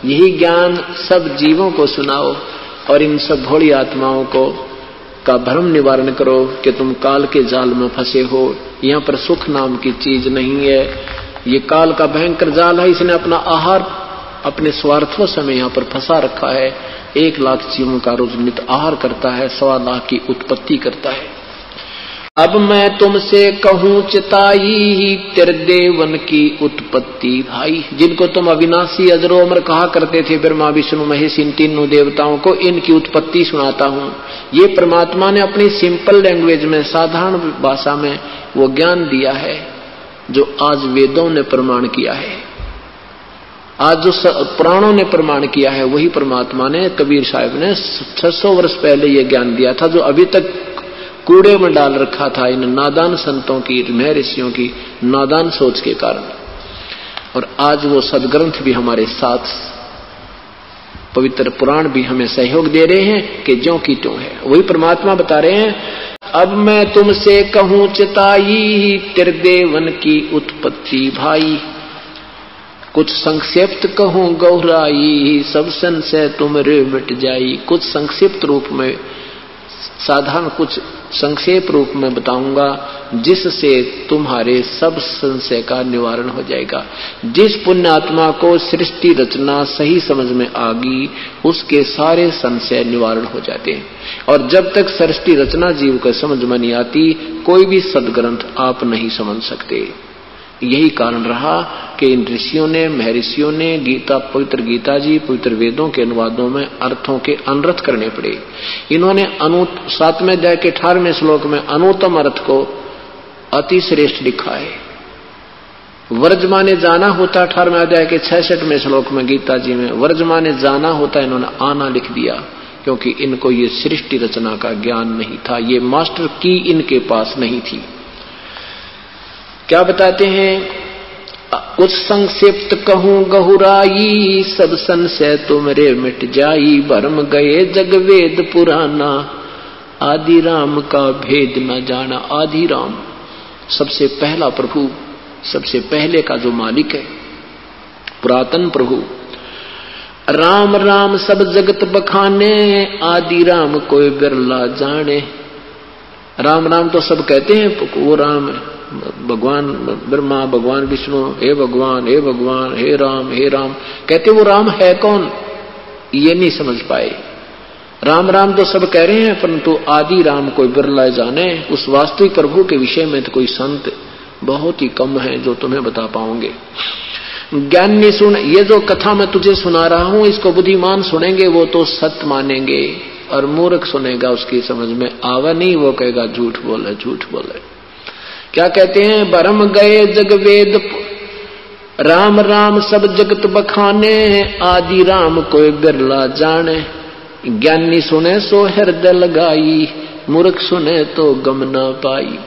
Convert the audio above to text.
यही ज्ञान सब जीवों को सुनाओ और इन सब भोली आत्माओं को का भ्रम निवारण करो कि तुम काल के जाल में फंसे हो। यहाँ पर सुख नाम की चीज नहीं है, ये काल का भयंकर जाल है। इसने अपना आहार अपने स्वार्थों से में यहाँ पर फंसा रखा है। 1 लाख जीवों का रोज नित आहार करता है, 1.25 लाख की उत्पत्ति करता है। अब मैं तुमसे कहूं चिताई तेरे देवन की उत्पत्ति भाई, जिनको तुम अविनाशी अजरो अमर कहा करते थे ब्रह्मा विष्णु महेश इन तीनों देवताओं को, इनकी उत्पत्ति सुनाता हूं। ये परमात्मा ने अपनी सिंपल लैंग्वेज में, साधारण भाषा में वो ज्ञान दिया है जो आज वेदों ने प्रमाण किया है, आज जो पुराणों ने प्रमाण किया है, वही परमात्मा ने कबीर साहब ने 600 वर्ष पहले ये ज्ञान दिया था, जो अभी तक कूड़े में डाल रखा था इन नादान संतों की, महर्षियों की नादान सोच के कारण। और आज वो सदग्रंथ भी हमारे साथ, पवित्र पुराण भी हमें सहयोग दे रहे हैं कि ज्यों की त्यों है। वही परमात्मा बता रहे हैं, अब मैं तुमसे कहूं चिताई तेरे देवन की उत्पत्ति भाई, कुछ संक्षिप्त कहूं गहराई, सब संशय तुमरे मिट जाई। कुछ संक्षिप्त रूप में, साधारण कुछ संक्षेप रूप में बताऊंगा, जिससे तुम्हारे सब संशय का निवारण हो जाएगा। जिस पुण्य आत्मा को सृष्टि रचना सही समझ में आ गई, उसके सारे संशय निवारण हो जाते हैं। और जब तक सृष्टि रचना जीव को समझ में नहीं आती, कोई भी सदग्रंथ आप नहीं समझ सकते। यही कारण रहा कि इन ऋषियों ने, महर्षियों ने गीता, पवित्र गीता जी, पवित्र वेदों के अनुवादों में अर्थों के अनर्थ करने पड़े। इन्होंने 7वें अध्याय के 18वें श्लोक में अनुत्तम अर्थ को अति श्रेष्ठ लिखा है। वर्जमाने जाना होता 18वें अध्याय के 66वें श्लोक में गीता जी में वर्जमाने जाना होता, इन्होंने आना लिख दिया, क्योंकि इनको ये सृष्टि रचना का ज्ञान नहीं था, ये मास्टर की इनके पास नहीं थी। क्या बताते हैं, कुछ संक्षिप्त कहूं गहुराई, सब संशय तुमरे मिट जाई। भरम गए जग वेद पुराना, आदि राम का भेद न जाना। आदि राम सबसे पहला प्रभु, सबसे पहले का जो मालिक है, पुरातन प्रभु। राम राम सब जगत बखाने, आदि राम कोई बिरला जाने। राम राम तो सब कहते हैं, वो राम भगवान ब्रह्मा, भगवान विष्णु, हे भगवान हे भगवान, हे राम कहते, वो राम है कौन ये नहीं समझ पाए। राम राम तो सब कह रहे हैं, परंतु आदि राम कोई बिरला जाने। उस वास्तविक प्रभु के विषय में तो कोई संत बहुत ही कम है जो तुम्हें बता पाओगे। ज्ञानी सुन, ये जो कथा मैं तुझे सुना रहा हूं, इसको बुद्धिमान सुनेंगे वो तो सत्य मानेंगे, और मूर्ख सुनेगा उसकी समझ में आवा नहीं, वो कहेगा झूठ बोले झूठ बोले। क्या कहते हैं, भरम गए जग वेद, राम राम सब जगत बखाने, आदि राम कोई बिरला जाने। ज्ञानी सुने सो हृदय लगाई, मूर्ख सुने तो गम न पाई।